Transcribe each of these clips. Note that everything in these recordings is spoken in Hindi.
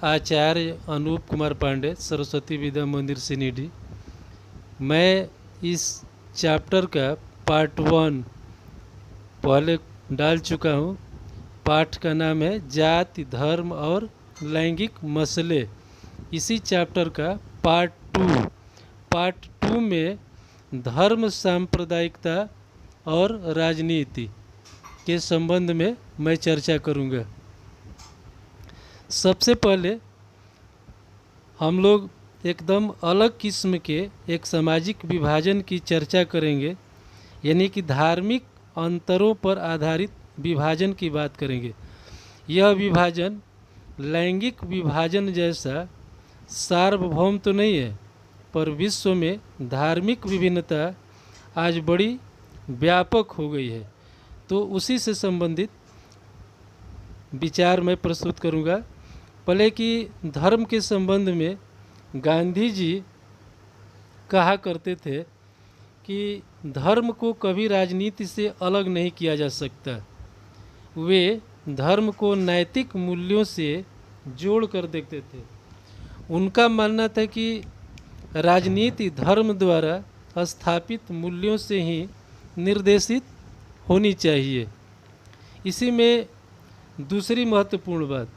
आचार्य अनूप कुमार पांडे, सरस्वती विद्या मंदिर सिनीडी। मैं इस चैप्टर का पार्ट 1 पहले डाल चुका हूँ। पाठ का नाम है जाति, धर्म और लैंगिक मसले। इसी चैप्टर का पार्ट 2 में धर्म, सांप्रदायिकता और राजनीति के संबंध में मैं चर्चा करूँगा। सबसे पहले हम लोग एकदम अलग किस्म के एक सामाजिक विभाजन की चर्चा करेंगे, यानी कि धार्मिक अंतरों पर आधारित विभाजन की बात करेंगे। यह विभाजन लैंगिक विभाजन जैसा सार्वभौम तो नहीं है, पर विश्व में धार्मिक विभिन्नता आज बड़ी व्यापक हो गई है। तो उसी से संबंधित विचार मैं प्रस्तुत करूंगा। पहले कि धर्म के संबंध में गांधी जी कहा करते थे कि धर्म को कभी राजनीति से अलग नहीं किया जा सकता। वे धर्म को नैतिक मूल्यों से जोड़ कर देखते थे। उनका मानना था कि राजनीति धर्म द्वारा स्थापित मूल्यों से ही निर्देशित होनी चाहिए। इसी में दूसरी महत्वपूर्ण बात,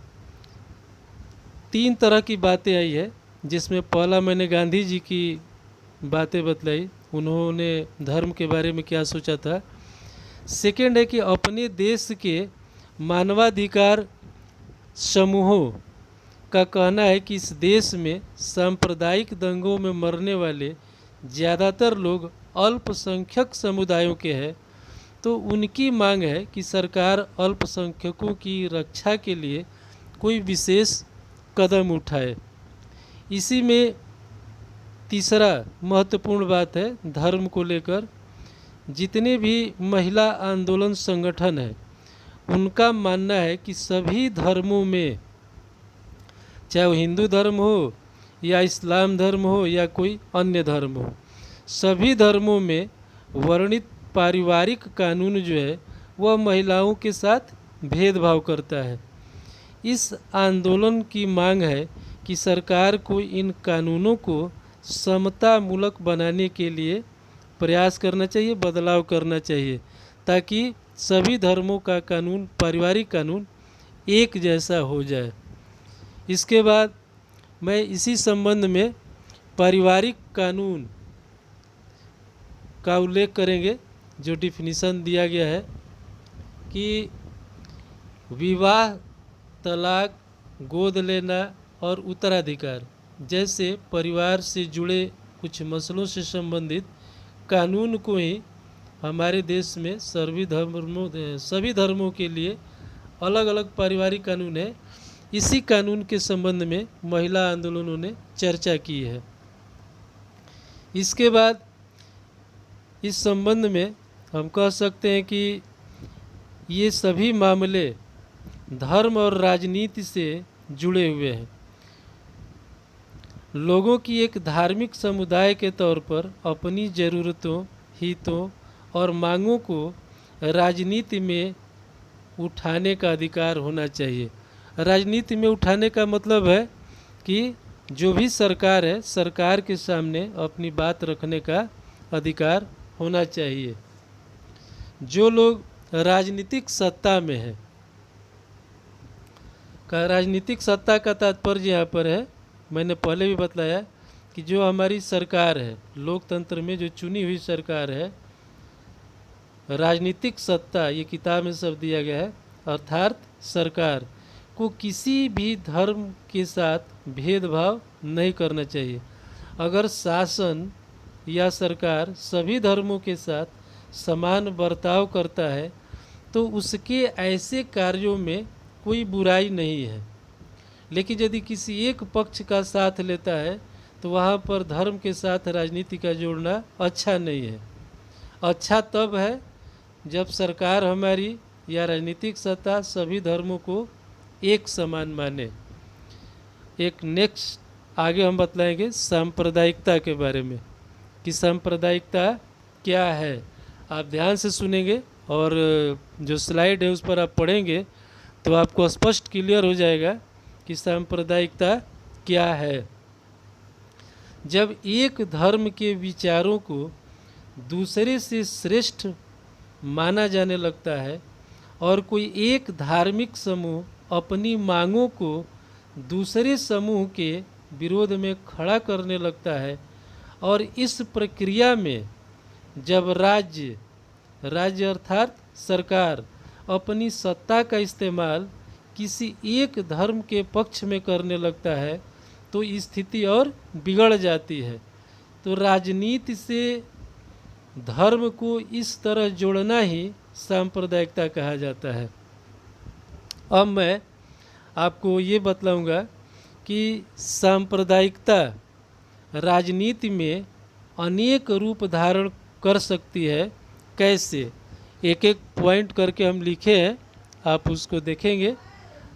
3 तरह की बातें आई है, जिसमें पहला मैंने गांधी जी की बातें बतलाई, उन्होंने धर्म के बारे में क्या सोचा था। सेकेंड है कि अपने देश के मानवाधिकार समूहों का कहना है कि इस देश में सांप्रदायिक दंगों में मरने वाले ज़्यादातर लोग अल्पसंख्यक समुदायों के हैं, तो उनकी मांग है कि सरकार अल्पसंख्यकों की रक्षा के लिए कोई विशेष कदम उठाए। इसी में तीसरा महत्वपूर्ण बात है धर्म को लेकर, जितने भी महिला आंदोलन संगठन है उनका मानना है कि सभी धर्मों में, चाहे वो हिंदू धर्म हो या इस्लाम धर्म हो या कोई अन्य धर्म हो, सभी धर्मों में वर्णित पारिवारिक कानून जो है वह महिलाओं के साथ भेदभाव करता है। इस आंदोलन की मांग है कि सरकार को इन कानूनों को समतामूलक बनाने के लिए प्रयास करना चाहिए, बदलाव करना चाहिए, ताकि सभी धर्मों का कानून, पारिवारिक कानून एक जैसा हो जाए। इसके बाद मैं इसी संबंध में पारिवारिक कानून का उल्लेख करेंगे, जो डिफिनीशन दिया गया है कि विवाह, तलाक, गोद लेना और उत्तराधिकार जैसे परिवार से जुड़े कुछ मसलों से संबंधित कानून को ही हमारे देश में सभी धर्मों के लिए अलग अलग पारिवारिक कानून है। इसी कानून के संबंध में महिला आंदोलनों ने चर्चा की है। इसके बाद इस संबंध में हम कह सकते हैं कि ये सभी मामले धर्म और राजनीति से जुड़े हुए हैं। लोगों की एक धार्मिक समुदाय के तौर पर अपनी ज़रूरतों, हितों और मांगों को राजनीति में उठाने का अधिकार होना चाहिए। राजनीति में उठाने का मतलब है कि जो भी सरकार है, सरकार के सामने अपनी बात रखने का अधिकार होना चाहिए। जो लोग राजनीतिक सत्ता में है, राजनीतिक सत्ता का तात्पर्य यहाँ पर है, मैंने पहले भी बतलाया कि जो हमारी सरकार है, लोकतंत्र में जो चुनी हुई सरकार है, राजनीतिक सत्ता ये किताब में सब दिया गया है, अर्थात सरकार को किसी भी धर्म के साथ भेदभाव नहीं करना चाहिए। अगर शासन या सरकार सभी धर्मों के साथ समान बर्ताव करता है तो उसके ऐसे कार्यों में कोई बुराई नहीं है। लेकिन यदि किसी एक पक्ष का साथ लेता है तो वहाँ पर धर्म के साथ राजनीति का जोड़ना अच्छा नहीं है। अच्छा तब है जब सरकार हमारी या राजनीतिक सत्ता सभी धर्मों को एक समान माने। एक नेक्स्ट आगे हम बतलाएंगे सांप्रदायिकता के बारे में कि सांप्रदायिकता क्या है। आप ध्यान से सुनेंगे और जो स्लाइड है उस पर आप पढ़ेंगे तो आपको स्पष्ट क्लियर हो जाएगा कि सांप्रदायिकता क्या है। जब एक धर्म के विचारों को दूसरे से श्रेष्ठ माना जाने लगता है और कोई एक धार्मिक समूह अपनी मांगों को दूसरे समूह के विरोध में खड़ा करने लगता है, और इस प्रक्रिया में जब राज्य अर्थात सरकार अपनी सत्ता का इस्तेमाल किसी एक धर्म के पक्ष में करने लगता है, तो स्थिति और बिगड़ जाती है। तो राजनीति से धर्म को इस तरह जोड़ना ही सांप्रदायिकता कहा जाता है। अब मैं आपको ये बतलाऊंगा कि सांप्रदायिकता राजनीति में अनेक रूप धारण कर सकती है कैसे। एक एक पॉइंट करके हम लिखे हैं, आप उसको देखेंगे।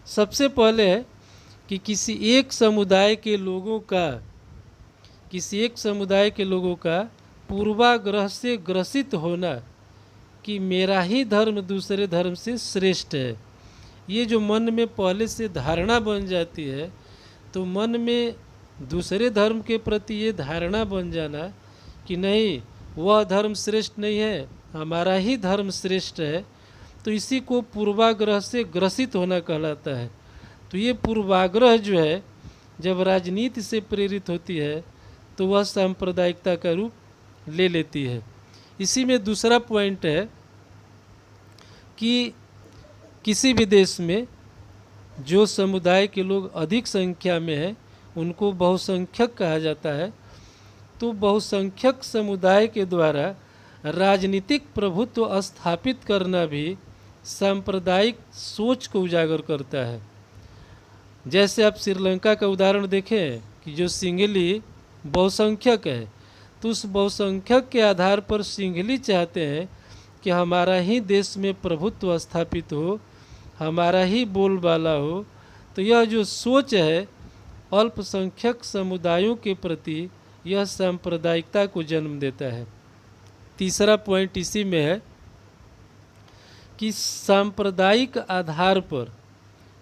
सबसे पहले है कि किसी एक समुदाय के लोगों का पूर्वाग्रह से ग्रसित होना कि मेरा ही धर्म दूसरे धर्म से श्रेष्ठ है। ये जो मन में पहले से धारणा बन जाती है, तो मन में दूसरे धर्म के प्रति ये धारणा बन जाना कि नहीं, वह धर्म श्रेष्ठ नहीं है, हमारा ही धर्म श्रेष्ठ है, तो इसी को पूर्वाग्रह से ग्रसित होना कहलाता है। तो ये पूर्वाग्रह जो है जब राजनीति से प्रेरित होती है तो वह सांप्रदायिकता का रूप ले लेती है। इसी में दूसरा पॉइंट है कि किसी भी देश में जो समुदाय के लोग अधिक संख्या में हैं उनको बहुसंख्यक कहा जाता है। तो बहुसंख्यक समुदाय के द्वारा राजनीतिक प्रभुत्व स्थापित करना भी सांप्रदायिक सोच को उजागर करता है। जैसे आप श्रीलंका का उदाहरण देखें कि जो सिंहली बहुसंख्यक है, तो उस बहुसंख्यक के आधार पर सिंहली चाहते हैं कि हमारा ही देश में प्रभुत्व स्थापित हो, हमारा ही बोलबाला हो। तो यह जो सोच है अल्पसंख्यक समुदायों के प्रति, यह सांप्रदायिकता को जन्म देता है। तीसरा पॉइंट इसी में है कि सांप्रदायिक आधार पर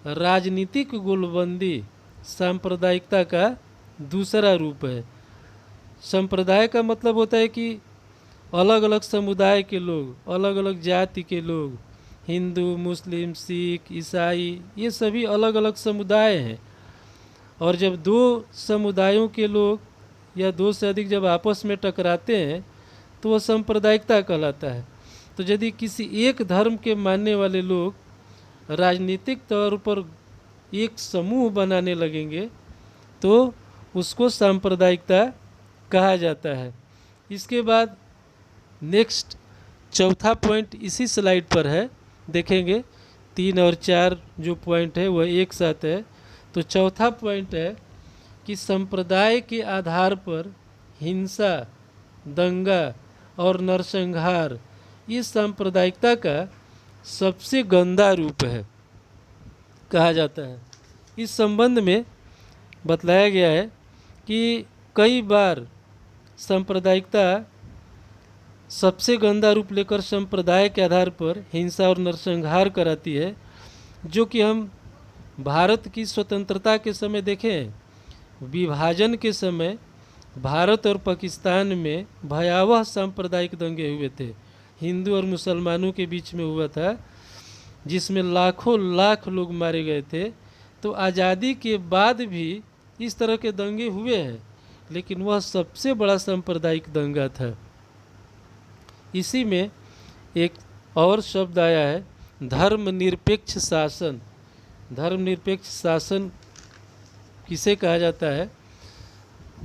राजनीतिक गोलबंदी सांप्रदायिकता का दूसरा रूप है। संप्रदाय का मतलब होता है कि अलग अलग समुदाय के लोग, अलग अलग जाति के लोग, हिंदू, मुस्लिम, सिख, ईसाई, ये सभी अलग अलग समुदाय हैं। और जब दो समुदायों के लोग या दो से अधिक जब आपस में टकराते हैं तो वह सांप्रदायिकता कहलाता है। तो यदि किसी एक धर्म के मानने वाले लोग राजनीतिक तौर पर एक समूह बनाने लगेंगे तो उसको सांप्रदायिकता कहा जाता है। इसके बाद नेक्स्ट चौथा पॉइंट इसी स्लाइड पर है, देखेंगे 3 और 4 जो पॉइंट है वह एक साथ है। तो चौथा पॉइंट है कि संप्रदाय के आधार पर हिंसा, दंगा और नरसंहार ये सांप्रदायिकता का सबसे गंदा रूप है कहा जाता है। इस संबंध में बतलाया गया है कि कई बार सांप्रदायिकता सबसे गंदा रूप लेकर संप्रदाय के आधार पर हिंसा और नरसंहार कराती है, जो कि हम भारत की स्वतंत्रता के समय देखें। विभाजन के समय भारत और पाकिस्तान में भयावह सांप्रदायिक दंगे हुए थे, हिंदू और मुसलमानों के बीच में हुआ था, जिसमें लाखों लाख लोग मारे गए थे। तो आज़ादी के बाद भी इस तरह के दंगे हुए हैं, लेकिन वह सबसे बड़ा सांप्रदायिक दंगा था। इसी में एक और शब्द आया है धर्मनिरपेक्ष शासन। धर्मनिरपेक्ष शासन किसे कहा जाता है?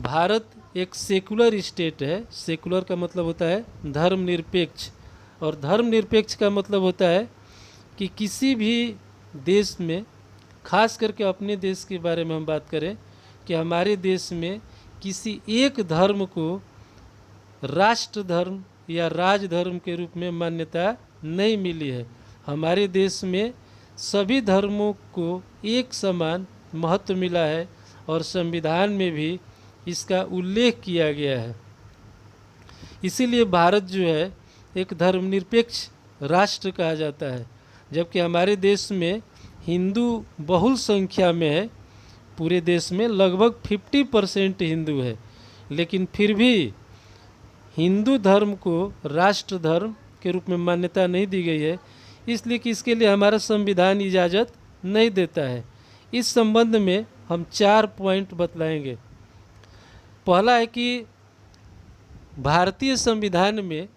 भारत एक सेकुलर स्टेट है। सेकुलर का मतलब होता है धर्मनिरपेक्ष, और धर्मनिरपेक्ष का मतलब होता है कि किसी भी देश में, खास करके अपने देश के बारे में हम बात करें, कि हमारे देश में किसी एक धर्म को राष्ट्र धर्म या राजधर्म के रूप में मान्यता नहीं मिली है। हमारे देश में सभी धर्मों को एक समान महत्व मिला है और संविधान में भी इसका उल्लेख किया गया है। इसीलिए भारत जो है एक धर्मनिरपेक्ष राष्ट्र कहा जाता है। जबकि हमारे देश में हिंदू बहुल संख्या में है, पूरे देश में लगभग 50% हिंदू है, लेकिन फिर भी हिंदू धर्म को राष्ट्र धर्म के रूप में मान्यता नहीं दी गई है, इसलिए कि इसके लिए हमारा संविधान इजाज़त नहीं देता है। इस संबंध में हम 4 पॉइंट बतलाएंगे। पहला है कि भारतीय संविधान में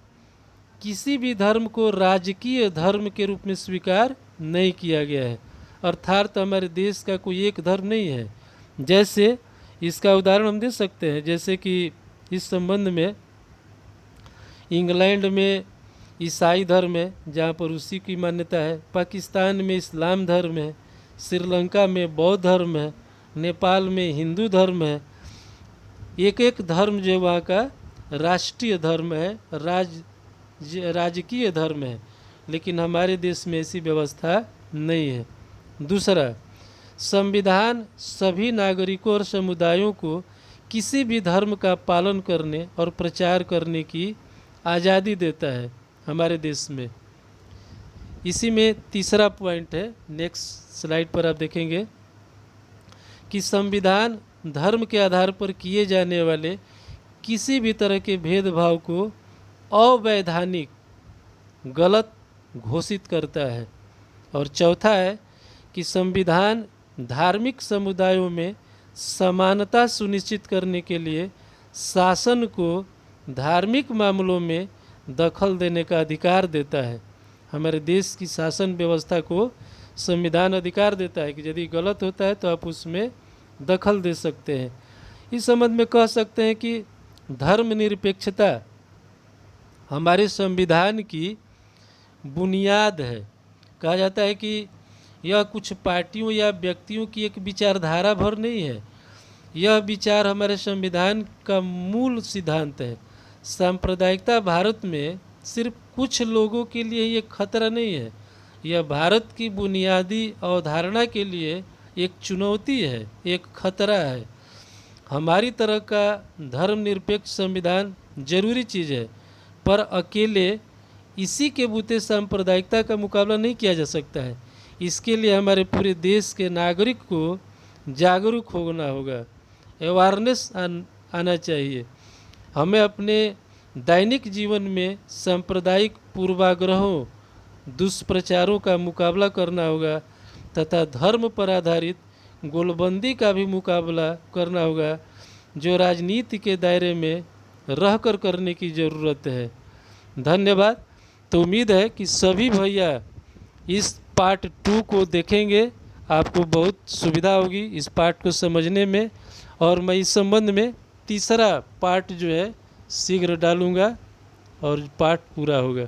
किसी भी धर्म को राजकीय धर्म के रूप में स्वीकार नहीं किया गया है, अर्थात हमारे देश का कोई एक धर्म नहीं है। जैसे इसका उदाहरण हम दे सकते हैं, जैसे कि इस संबंध में इंग्लैंड में ईसाई धर्म है, जहाँ पर उसी की मान्यता है। पाकिस्तान में इस्लाम धर्म है, श्रीलंका में बौद्ध धर्म है, नेपाल में हिंदू धर्म है। एक एक धर्म जो वहाँ का राष्ट्रीय धर्म है, राजकीय धर्म है, लेकिन हमारे देश में ऐसी व्यवस्था नहीं है। दूसरा, संविधान सभी नागरिकों और समुदायों को किसी भी धर्म का पालन करने और प्रचार करने की आज़ादी देता है हमारे देश में। इसी में तीसरा पॉइंट है, नेक्स्ट स्लाइड पर आप देखेंगे कि संविधान धर्म के आधार पर किए जाने वाले किसी भी तरह के भेदभाव को अवैधानिक, गलत घोषित करता है। और चौथा है कि संविधान धार्मिक समुदायों में समानता सुनिश्चित करने के लिए शासन को धार्मिक मामलों में दखल देने का अधिकार देता है। हमारे देश की शासन व्यवस्था को संविधान अधिकार देता है कि यदि गलत होता है तो आप उसमें दखल दे सकते हैं। इस संबंध में कह सकते हैं कि धर्मनिरपेक्षता हमारे संविधान की बुनियाद है। कहा जाता है कि यह कुछ पार्टियों या व्यक्तियों की एक विचारधारा भर नहीं है, यह विचार हमारे संविधान का मूल सिद्धांत है। सांप्रदायिकता भारत में सिर्फ कुछ लोगों के लिए एक खतरा नहीं है, यह भारत की बुनियादी अवधारणा के लिए एक चुनौती है, एक खतरा है। हमारी तरह का धर्मनिरपेक्ष संविधान जरूरी चीज़ है, पर अकेले इसी के बूते सांप्रदायिकता का मुकाबला नहीं किया जा सकता है। इसके लिए हमारे पूरे देश के नागरिक को जागरूक होना होगा, अवेयरनेस आना चाहिए। हमें अपने दैनिक जीवन में सांप्रदायिक पूर्वाग्रहों, दुष्प्रचारों का मुकाबला करना होगा तथा धर्म पर आधारित गोलबंदी का भी मुकाबला करना होगा, जो राजनीति के दायरे में रहकर करने की ज़रूरत है। धन्यवाद। तो उम्मीद है कि सभी भैया इस पार्ट 2 को देखेंगे, आपको बहुत सुविधा होगी इस पार्ट को समझने में। और मैं इस संबंध में तीसरा पार्ट जो है शीघ्र डालूँगा और पार्ट पूरा होगा।